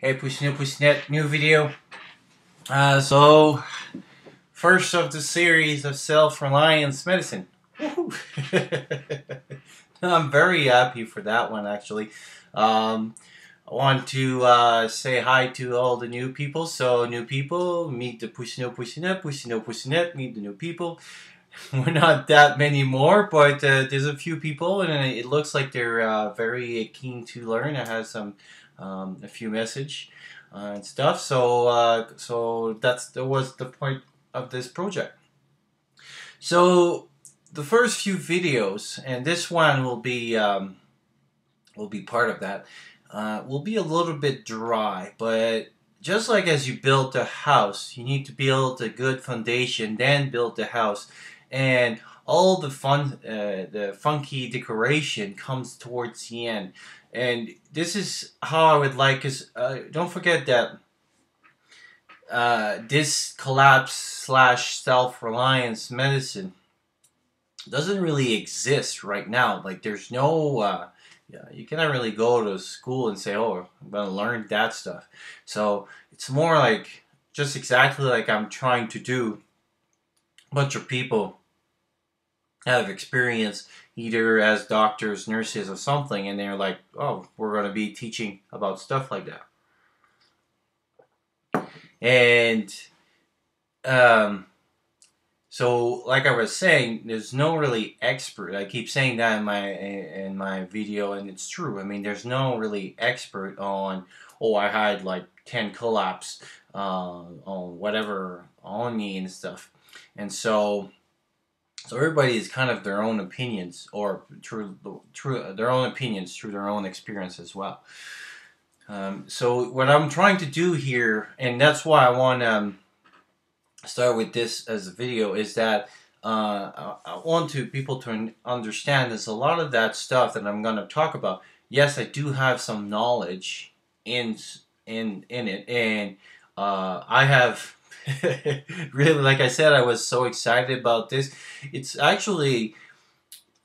Hey, Pushnet, new video. So, first of the series of self-reliance medicine. Woohoo! I'm very happy for that one, actually. I want to say hi to all the new people. So, new people, meet the Pushnet, meet the new people. We're not that many more, but there's a few people, and it looks like they're very keen to learn. I have a few message and stuff. So that was the point of this project. So the first few videos, and this one will be part of that. Will be a little bit dry, but just like as you build a house, you need to build a good foundation, then build the house, and all the funky decoration comes towards the end. And this is how I would like, cause don't forget that this collapse slash self-reliance medicine doesn't really exist right now. Like there's no yeah, you cannot really go to school and say, "Oh, I'm gonna learn that stuff." So it's more like just exactly like I'm trying to do. A bunch of people have experience either as doctors, nurses, or something, and they're like, "Oh, we're gonna be teaching about stuff like that." And um, so, like I was saying, there's no really expert. I keep saying that in my video, and it's true. I mean, there's no really expert on. Oh, I had like 10 collapse on whatever on me and stuff, and so everybody is kind of their own opinions, or true their own opinions through their own experience as well. So what I'm trying to do here, and that's why I want to start with this as a video, is that I want to people to understand there's a lot of that stuff that I'm going to talk about. Yes, I do have some knowledge in in it, and I have really, like I said, I was so excited about this. It's actually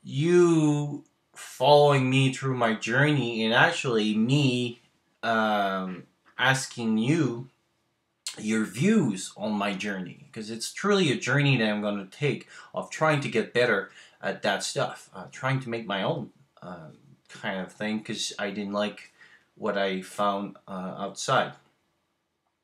you following me through my journey, and actually me asking you your views on my journey, because it's truly a journey that I'm going to take of trying to get better at that stuff, trying to make my own kind of thing, because I didn't like what I found outside.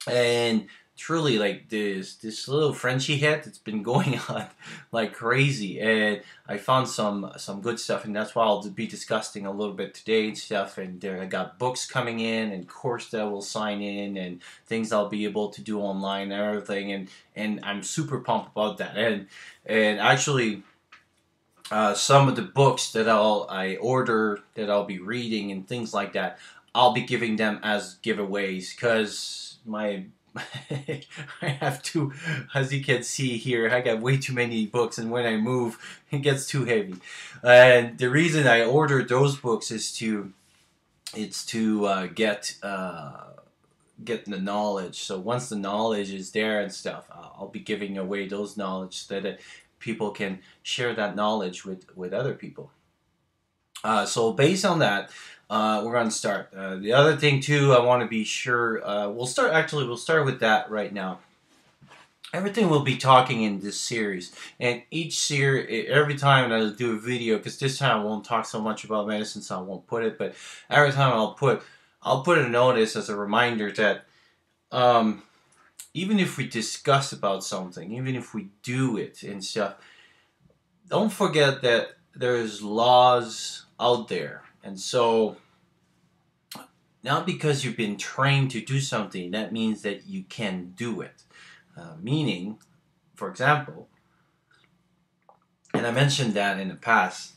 And truly, like this little Frenchie head that's been going on like crazy, and I found some good stuff, and that's why I'll be discussing a little bit today and stuff. And there I got books coming in, and course that will sign in, and things I'll be able to do online and everything, and I'm super pumped about that. And actually, some of the books that I order that I'll be reading and things like that, I'll be giving them as giveaways, because my I have to, as you can see here, I got way too many books, and when I move, it gets too heavy. And the reason I ordered those books is to get the knowledge. So once the knowledge is there and stuff, I'll be giving away those knowledge so that people can share that knowledge with other people. So based on that, we're going to start. The other thing too, I want to be sure. We'll start with that right now. Everything we'll be talking in this series, and each series, every time I'll do a video, because this time I won't talk so much about medicine, so I won't put it. But every time I'll put a notice as a reminder that um, even if we discuss about something, even if we do it and stuff, don't forget that there's laws out there, and so not because you've been trained to do something, that means that you can do it. Meaning, for example, and I mentioned that in the past,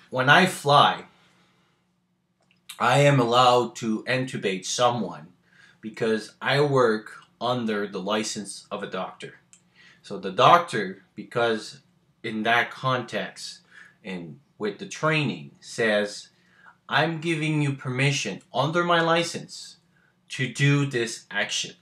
when I fly, I am allowed to intubate someone because I work under the license of a doctor. So the doctor, because in that context and with the training, says, I'm giving you permission under my license to do this action.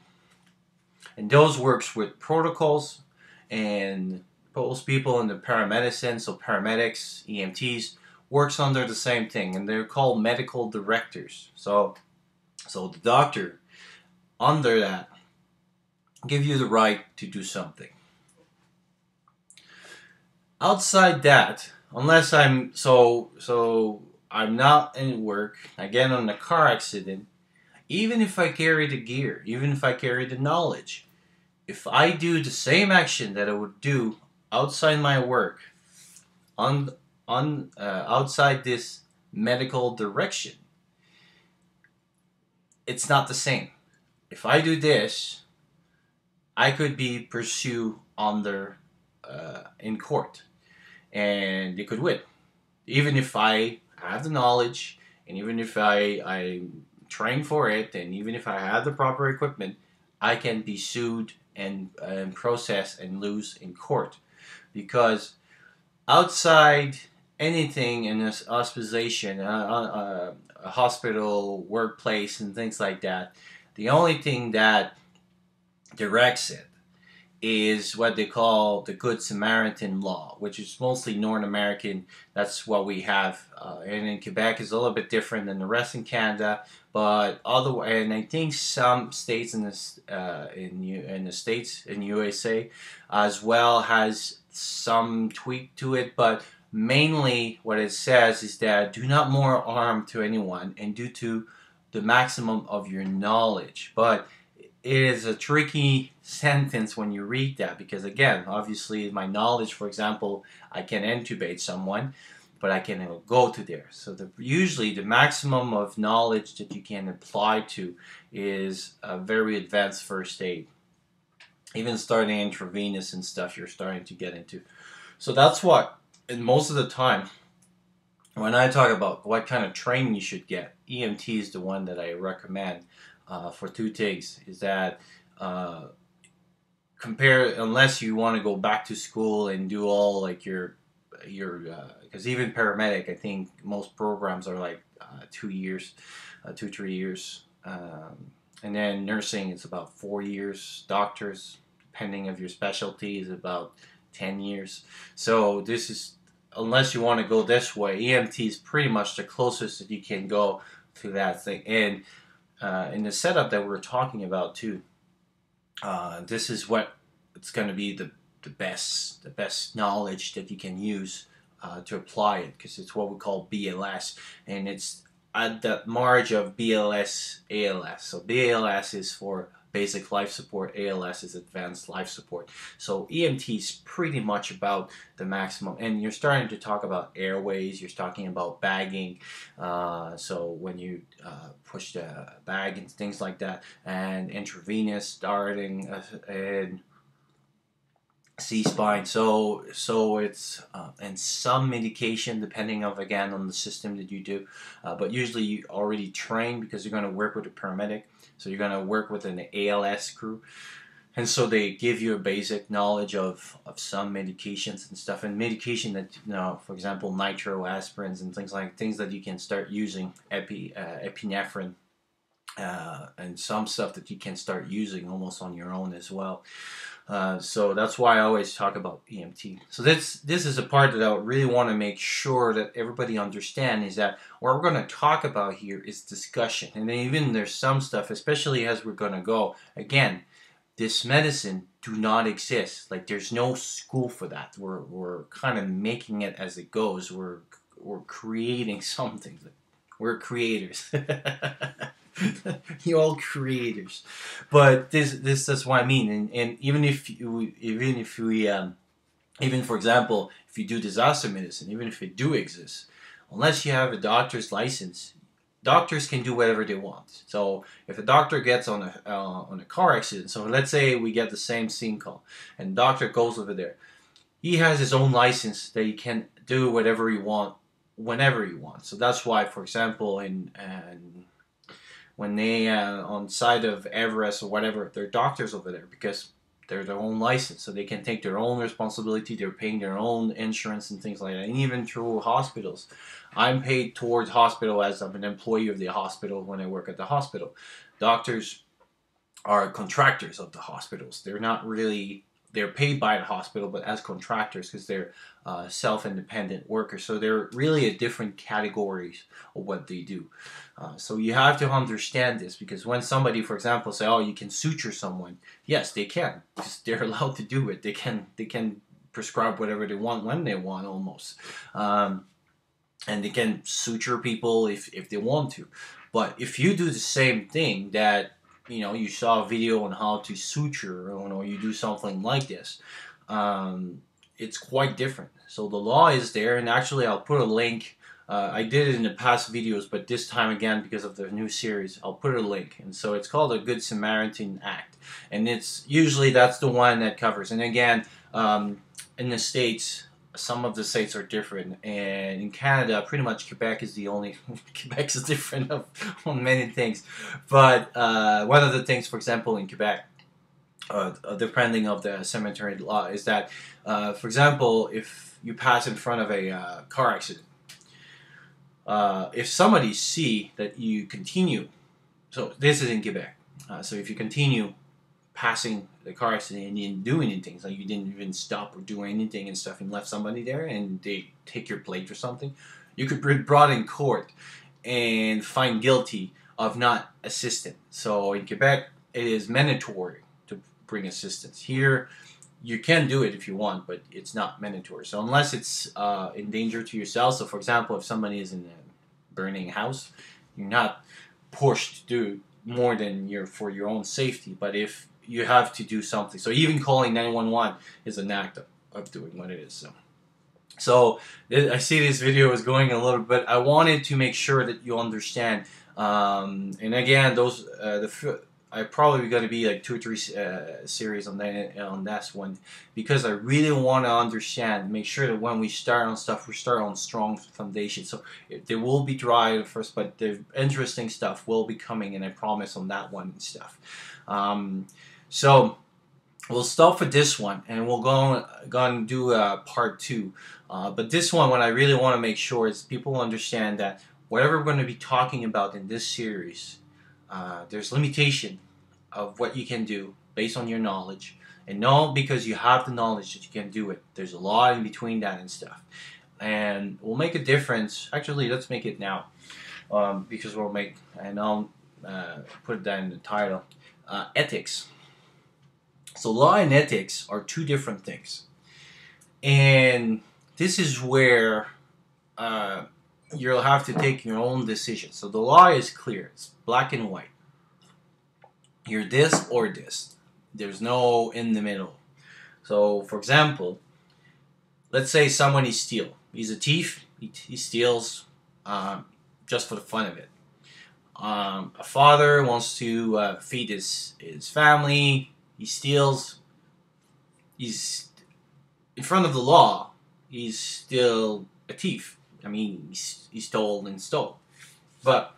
And those works with protocols, and those people in the paramedicine, so paramedics, EMTs, works under the same thing, and they're called medical directors. So So the doctor, under that, give you the right to do something. Outside that, unless I'm not in work, I get on a car accident, even if I carry the gear, even if I carry the knowledge, if I do the same action that I would do outside my work, on outside this medical direction, it's not the same. If I do this, I could be pursued under in court, and they could win, even if I have the knowledge, and even if I train for it, and even if I have the proper equipment, I can be sued and processed and lose in court, because outside anything in this hospitalization, a hospital, workplace, and things like that, the only thing that directs it is what they call the Good Samaritan law, which is mostly North American. That's what we have, and in Quebec is a little bit different than the rest in Canada. But and I think some states in this in the states in USA as well has some tweak to it, but mainly what it says is that do not more harm to anyone, and due to the maximum of your knowledge. But it is a tricky sentence when you read that, because again, obviously my knowledge, for example, I can intubate someone, but I can go to there. So usually the maximum of knowledge that you can apply to is a very advanced first aid. Even starting intravenous and stuff, you're starting to get into. So that's what, and most of the time, when I talk about what kind of training you should get, EMT is the one that I recommend. For two things, is that unless you want to go back to school and do all like your because even paramedic, I think most programs are like 2 years, 2-3 years, and then nursing is about 4 years. Doctors, depending of your specialty, is about 10 years. So this is, unless you want to go this way, EMT is pretty much the closest that you can go to that thing. And in the setup that we're talking about too, this is what it's going to be the best knowledge that you can use to apply it, because it's what we call BLS, and it's at the margin of BLS ALS. So BLS is for basic life support, ALS is advanced life support. So EMT is pretty much about the maximum, and you're starting to talk about airways, you're talking about bagging, so when you push the bag and things like that, and intravenous starting, and C-spine, so it's and some medication depending of again on the system that you do, but usually you already train because you're going to work with a paramedic, so you're going to work with an ALS crew, and so they give you a basic knowledge of some medications and stuff, and medication that, you know, for example, nitro aspirins and things that you can start using, epinephrine, and some stuff that you can start using almost on your own as well. So that's why I always talk about EMT. So this is a part that I really want to make sure that everybody understands, is that what we're going to talk about here is discussion. And then even there's some stuff, especially as we're going to go, again, this medicine do not exist. Like there's no school for that. We're kind of making it as it goes. We're creating something. We're creators. You all creators, but this is what I mean. And even for example, if you do disaster medicine, even if it do exist, unless you have a doctor's license, doctors can do whatever they want. So if a doctor gets on a car accident, so let's say we get the same scene call, and the doctor goes over there, he has his own license that he can do whatever he want, whenever he wants. So that's why, for example, when they on side of Everest or whatever, they're doctors over there because they're their own license, so they can take their own responsibility. They're paying their own insurance and things like that. And even through hospitals, I'm paid towards hospital as I'm an employee of the hospital when I work at the hospital. Doctors are contractors of the hospitals. They're not really they're paid by the hospital, but as contractors because they're self-independent workers. So they're really a different categories of what they do. So you have to understand this, because when somebody, for example, say, "Oh, you can suture someone," yes, they can, because they're allowed to do it. They can prescribe whatever they want when they want, almost, and they can suture people if they want to. But if you do the same thing that you saw a video on how to suture, or you do something like this, it's quite different. So the law is there, and actually I'll put a link. I did it in the past videos, but this time again, because of the new series, I'll put a link. And so it's called a Good Samaritan Act, and it's usually that's the one that covers. And again, in the States, some of the states are different, and in Canada, pretty much Quebec is the only. Quebec is different on many things, but one of the things, for example, in Quebec, depending of the cemetery law, is that, for example, if you pass in front of a car accident, if somebody see that you continue, so this is in Quebec, so if you continue passing the car accident and you didn't do anything, so you didn't even stop or do anything and stuff, and left somebody there, and they take your plate or something, you could be brought in court and find guilty of not assisting. So in Quebec, it is mandatory to bring assistance. Here, you can do it if you want, but it's not mandatory. So unless it's in danger to yourself, so for example, if somebody is in a burning house, you're not pushed to do more than for your own safety. But if you have to do something, so even calling 911 is an act of doing what it is. So I see this video is going a little bit. I wanted to make sure that you understand. And again, those I probably going to be like 2 or 3 series on that one, because I really want to understand, make sure that when we start on stuff, we start on strong foundation. So there will be dry at first, but the interesting stuff will be coming, and I promise on that one and stuff. So we'll stop with this one, and we'll go and do part 2. But this one, what I really want to make sure is people understand that whatever we're going to be talking about in this series, there's limitation of what you can do based on your knowledge, and not because you have the knowledge that you can do it. There's a lot in between that and stuff, and we'll make a difference. Actually, let's make it now, because we'll make, and I'll put that in the title, ethics. So law and ethics are 2 different things, and this is where you'll have to take your own decision. So the law is clear. It's black and white. You're this or this. There's no in the middle. So, for example, let's say somebody steals. He's a thief. He steals just for the fun of it. A father wants to feed his family. He steals. He's in front of the law. He's still a thief. I mean, he stole. But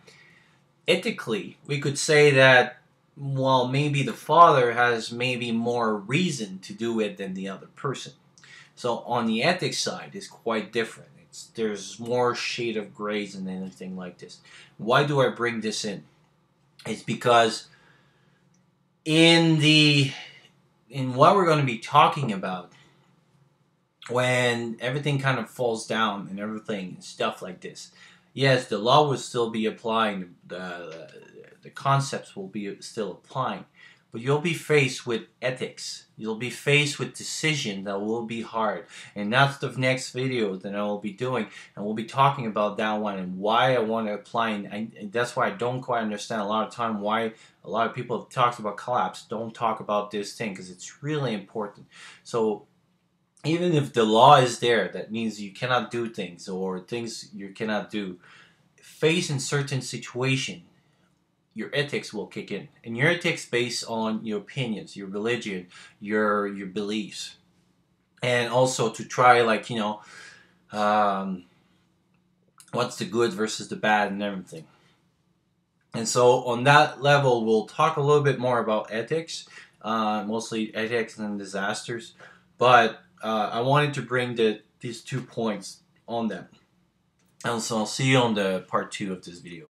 ethically, we could say that, well, maybe the father has maybe more reason to do it than the other person. So on the ethics side, it's quite different. There's more shade of grays than anything like this. Why do I bring this in? It's because in what we're going to be talking about, when everything kind of falls down and everything and stuff like this, yes, the law will still be applying, the concepts will be still applying, but you'll be faced with ethics. You'll be faced with decisions that will be hard, and that's the next video that I will be doing, and we'll be talking about that one and why I want to apply, and that's why I don't quite understand a lot of time why a lot of people have talked about collapse don't talk about this thing, because it's really important. So even if the law is there, that means you cannot do things, or things you cannot do, faced in certain situation, your ethics will kick in. And your ethics based on your opinions, your religion, your beliefs. And also to try, like, what's the good versus the bad and everything. And so on that level, we'll talk a little bit more about ethics, mostly ethics and disasters. But I wanted to bring these 2 points on them. And so I'll see you on the part 2 of this video.